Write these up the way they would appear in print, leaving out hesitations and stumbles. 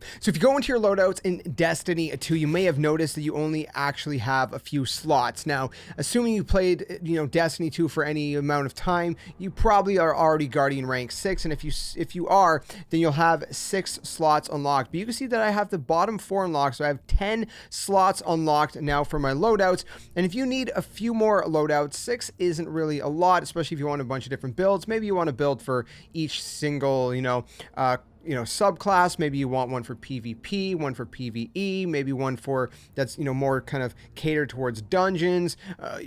So if you go into your loadouts in Destiny 2, you may have noticed that you only actually have a few slots. Now, assuming you played, Destiny 2 for any amount of time, you probably are already Guardian rank 6, and if you are, then you'll have 6 slots unlocked. But you can see that I have the bottom 4 unlocked, so I have 10 slots unlocked now for my loadouts. And if you need a few more loadouts, 6 isn't really a lot, especially if you want a bunch of different builds. Maybe you want to build for each single, subclass. Maybe you want one for PvP, one for PvE, maybe one for that's, more kind of catered towards dungeons,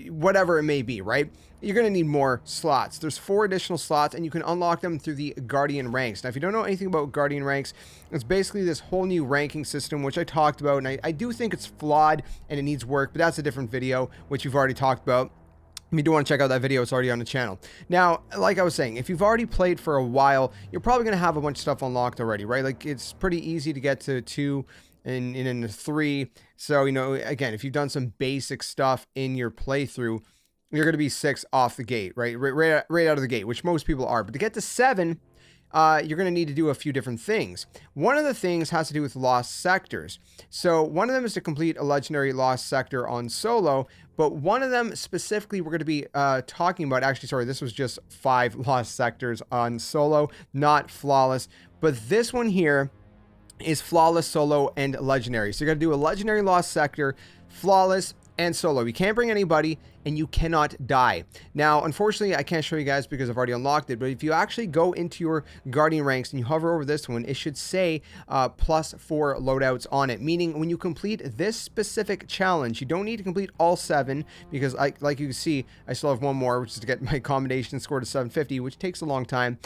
whatever it may be, right? You're going to need more slots. There's 4 additional slots, and you can unlock them through the Guardian ranks. Now, if you don't know anything about Guardian ranks, it's basically this whole new ranking system, which I talked about, and I do think it's flawed and it needs work, but that's a different video, which you've already talked about. If you do want to check out that video, it's already on the channel. Now, like I was saying, if you've already played for a while, you're probably going to have a bunch of stuff unlocked already, right? Like, it's pretty easy to get to 2 and into 3. So, again, if you've done some basic stuff in your playthrough, you're going to be 6 off the gate, right? Right out of the gate, which most people are. But to get to 7, you're going to need to do a few different things. One of the things has to do with lost sectors. So one of them is to complete a legendary lost sector on solo, but one of them specifically we're going to be talking about, actually, sorry, this was just 5 lost sectors on solo, not flawless, but this one here is flawless, solo, and legendary. So you're going to do a legendary lost sector, flawless, and solo. You can't bring anybody, and you cannot die. Now, unfortunately, I can't show you guys because I've already unlocked it, but if you actually go into your Guardian ranks and you hover over this one, it should say +4 loadouts on it, meaning when you complete this specific challenge, you don't need to complete all 7, because like you can see, I still have one more, which is to get my commendation score to 750, which takes a long time.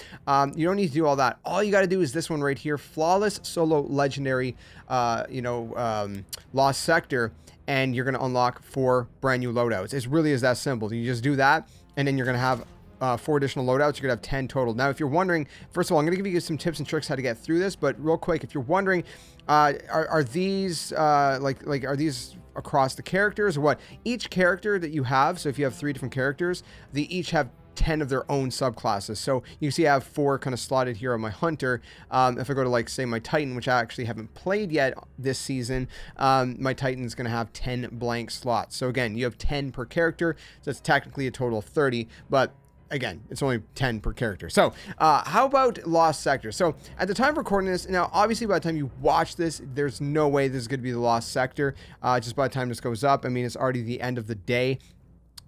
You don't need to do all that. All you got to do is this one right here, flawless, solo, legendary, lost sector, and you're going to unlock 4 brand new loadouts. It really is that simple. You just do that, and then you're going to have 4 additional loadouts. You're going to have 10 total. Now, if you're wondering, first of all, I'm going to give you some tips and tricks how to get through this, but real quick, if you're wondering, are these are these across the characters or what? Each character that you have, so if you have 3 different characters, they each have 10 of their own subclasses. So you see I have 4 kind of slotted here on my hunter. If I go to, like, say, my Titan, which I actually haven't played yet this season, my Titan's going to have 10 blank slots. So again, you have 10 per character, so that's technically a total of 30, but again, it's only 10 per character. So how about lost sector? So at the time of recording this, now obviously by the time you watch this, there's no way this is going to be the lost sector. Just by the time this goes up, I mean, it's already the end of the day.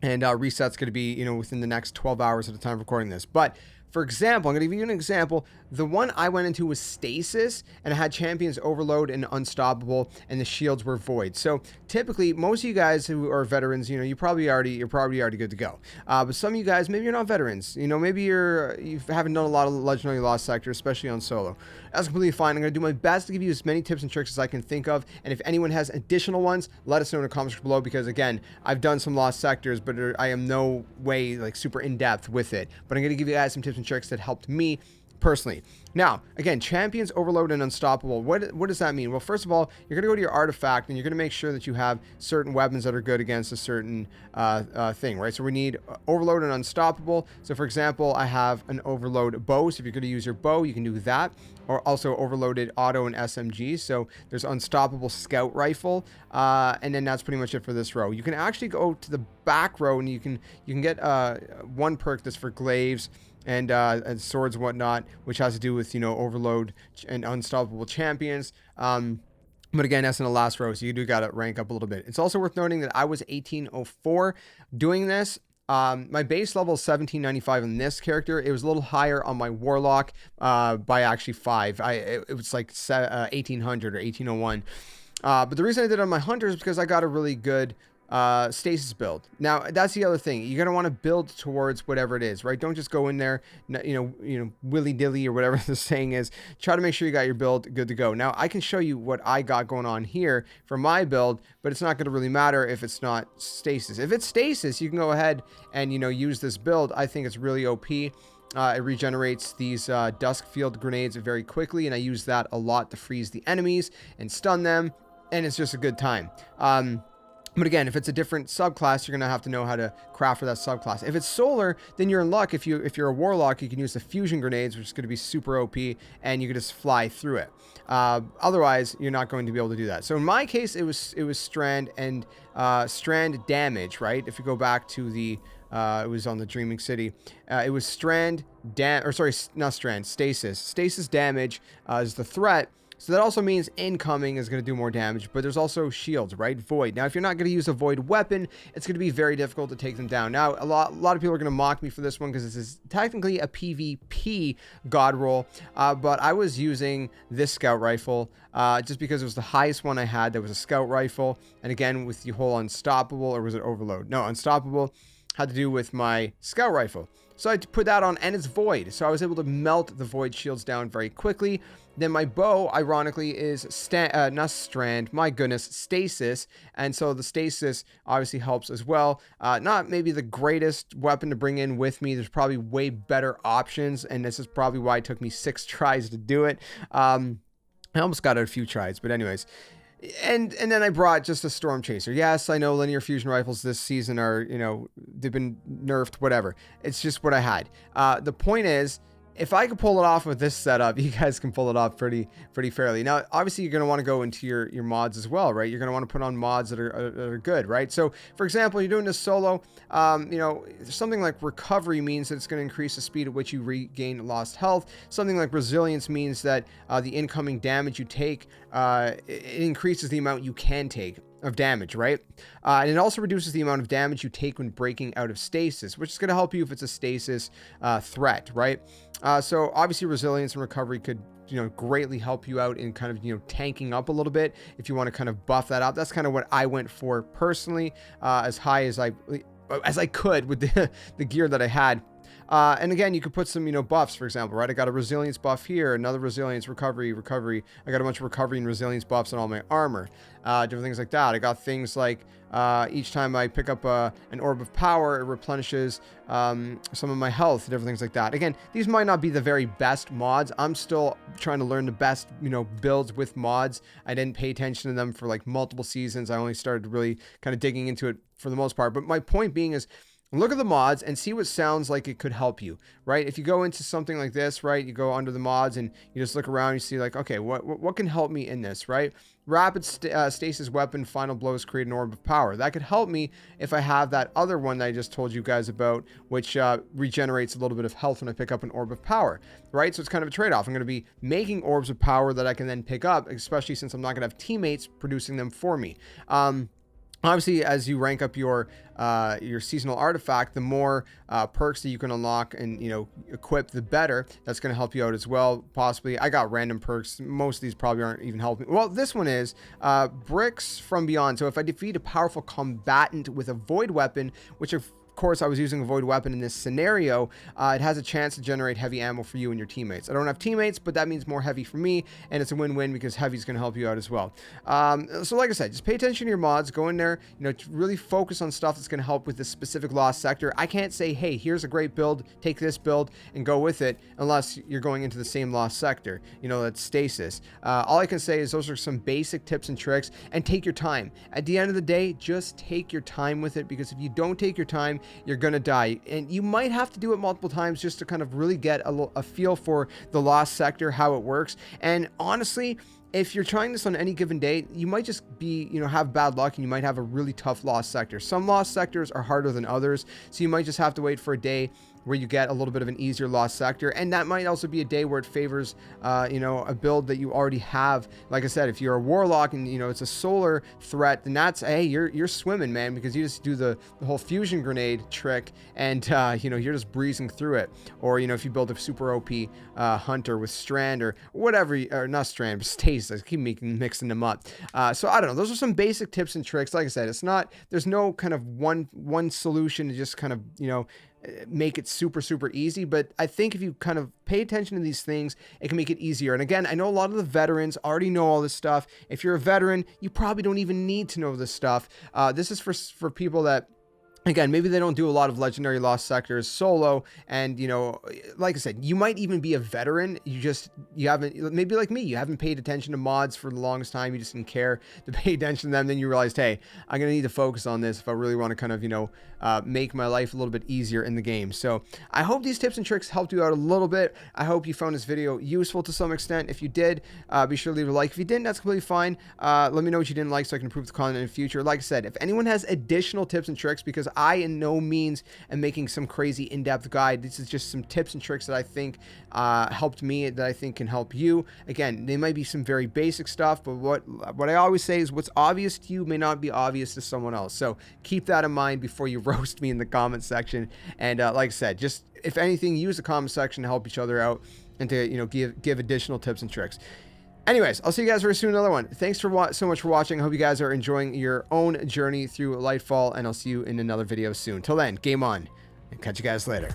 And reset's going to be, within the next 12 hours at the time of recording this. But for example, I'm going to give you an example. The one I went into was Stasis, and it had champions Overload and Unstoppable, and the shields were Void. So typically, most of you guys who are veterans, you're probably already good to go. But some of you guys, maybe you're not veterans. Maybe you haven't done a lot of legendary lost sectors, especially on solo. That's completely fine. I'm going to do my best to give you as many tips and tricks as I can think of. And if anyone has additional ones, let us know in the comments below, because again, I've done some lost sectors, but I am no way like super in depth with it. But I'm going to give you guys some tips and tricks that helped me personally. Now, again, champions, Overload, and Unstoppable. What does that mean? Well, first of all, you're going to go to your artifact, and you're going to make sure that you have certain weapons that are good against a certain thing, right? So we need Overload and Unstoppable. So, for example, I have an Overload bow. So if you're going to use your bow, you can do that. Or also Overloaded Auto and SMG. So there's Unstoppable Scout Rifle. And then that's pretty much it for this row. You can actually go to the back row, and you can get one perk that's for glaives and swords and whatnot, which has to do with, Overload and Unstoppable champions. But again, that's in the last row, so you do got to rank up a little bit. It's also worth noting that I was 1804 doing this. My base level is 1795 in this character. It was a little higher on my Warlock by actually 5. It was like 1800 or 1801. But the reason I did it on my Hunter is because I got a really good stasis build. Now, that's the other thing. You're going to want to build towards whatever it is, right? Don't just go in there, willy-dilly or whatever the saying is. Try to make sure you got your build good to go. Now, I can show you what I got going on here for my build, but it's not going to really matter if it's not stasis. If it's stasis, you can go ahead and, use this build. I think it's really OP. It regenerates these dusk field grenades very quickly, and I use that a lot to freeze the enemies and stun them, and it's just a good time. But again, if it's a different subclass, you're gonna have to know how to craft for that subclass. If it's solar, then you're in luck. If you're a warlock, you can use the fusion grenades, which is gonna be super OP, and you can just fly through it. Otherwise, you're not going to be able to do that. So in my case, it was strand and strand damage, right? If you go back to the it was on the Dreaming City. It was stasis. Stasis damage is the threat. So that also means incoming is going to do more damage, but there's also shields, right? Void. Now, if you're not going to use a void weapon, it's going to be very difficult to take them down. Now, a lot of people are going to mock me for this one because this is technically a PvP god roll, but I was using this scout rifle just because it was the highest one I had. That was a scout rifle, and again, with the whole unstoppable, or was it overload? No, unstoppable had to do with my scout rifle. So I put that on, and it's void. So I was able to melt the void shields down very quickly. Then my bow, ironically, is not strand, my goodness, stasis. And so the stasis obviously helps as well. Not maybe the greatest weapon to bring in with me. There's probably way better options, and this is probably why it took me 6 tries to do it. I almost got it a few tries, but anyways. And then I brought just a Storm Chaser. Yes, I know linear fusion rifles this season are, you know, they've been nerfed, whatever. It's just what I had. The point is, if I could pull it off with this setup, you guys can pull it off pretty fairly. Now, obviously, you're going to want to go into your mods as well, right? You're going to want to put on mods that are good, right? So, for example, you're doing this solo, you know, something like recovery means that it's going to increase the speed at which you regain lost health. Something like resilience means that the incoming damage you take, it increases the amount you can take of damage, right? And it also reduces the amount of damage you take when breaking out of stasis, which is going to help you if it's a stasis threat, right? So obviously resilience and recovery could, you know, greatly help you out in kind of, you know, tanking up a little bit if you want to kind of buff that up. That's kind of what I went for personally, as high as I could with the gear that I had. And again, you could put some, you know, buffs, for example, right? I got a resilience buff here, another resilience, recovery. I got a bunch of recovery and resilience buffs on all my armor, different things like that. I got things like each time I pick up an orb of power, it replenishes some of my health, different things like that. Again, these might not be the very best mods. I'm still trying to learn the best, you know, builds with mods. I didn't pay attention to them for like multiple seasons. I only started really kind of digging into it for the most part. But my point being is, look at the mods and see what sounds like it could help you, right? If you go into something like this, right, you go under the mods and you just look around, you see like, okay, what can help me in this, right? Rapid stasis weapon, final blows create an orb of power. That could help me if I have that other one that I just told you guys about, which regenerates a little bit of health when I pick up an orb of power, right? So it's kind of a trade-off. I'm going to be making orbs of power that I can then pick up, especially since I'm not going to have teammates producing them for me. Obviously, as you rank up your seasonal artifact, the more perks that you can unlock and, you know, equip, the better. That's going to help you out as well. Possibly, I got random perks. Most of these probably aren't even helping. Well, this one is bricks from beyond. So if I defeat a powerful combatant with a void weapon, which of course I was using a void weapon in this scenario, it has a chance to generate heavy ammo for you and your teammates. I don't have teammates, but that means more heavy for me, and it's a win-win because heavy is going to help you out as well. So like I said, just pay attention to your mods, go in there, you know, to really focus on stuff that's going to help with this specific lost sector. I can't say, hey, here's a great build, take this build and go with it, unless you're going into the same lost sector, you know, that's stasis. All I can say is those are some basic tips and tricks, and take your time. At the end of the day, just take your time with it, because if you don't take your time, you're gonna die, and you might have to do it multiple times just to kind of really get a feel for the lost sector, how it works. And honestly, if you're trying this on any given day, you might just be, you know, have bad luck, and you might have a really tough lost sector. Some lost sectors are harder than others, so you might just have to wait for a day where you get a little bit of an easier lost sector, and that might also be a day where it favors, you know, a build that you already have. Like I said, if you're a warlock and, you know, it's a solar threat, then that's, hey, you're swimming, man, because you just do the whole fusion grenade trick, and you know, you're just breezing through it. Or, you know, if you build a super OP hunter with strand or whatever, or not strand, but stasis. I keep mixing them up. So I don't know. Those are some basic tips and tricks. Like I said, it's not, there's no kind of one solution to just kind of, you know, make it super easy, but I think if you kind of pay attention to these things, it can make it easier. And again, I know a lot of the veterans already know all this stuff. If you're a veteran, you probably don't even need to know this stuff. This is for people that Again, maybe they don't do a lot of legendary lost sectors solo, and you know, like I said, you might even be a veteran. You haven't, maybe like me, you haven't paid attention to mods for the longest time. You just didn't care to pay attention to them. Then you realized, hey, I'm gonna need to focus on this if I really want to kind of, you know, make my life a little bit easier in the game. So I hope these tips and tricks helped you out a little bit. I hope you found this video useful to some extent. If you did, be sure to leave a like. If you didn't, that's completely fine. Let me know what you didn't like so I can improve the content in the future. Like I said, if anyone has additional tips and tricks, because I in no means am making some crazy in-depth guide. This is just some tips and tricks that I think helped me, that I think can help you. Again, they might be some very basic stuff, but what I always say is what's obvious to you may not be obvious to someone else. So keep that in mind before you roast me in the comment section. And like I said, just if anything, use the comment section to help each other out and to, you know, give additional tips and tricks. Anyways, I'll see you guys very soon. Another one. Thanks for so much for watching. I hope you guys are enjoying your own journey through Lightfall, and I'll see you in another video soon. Till then, game on, and catch you guys later.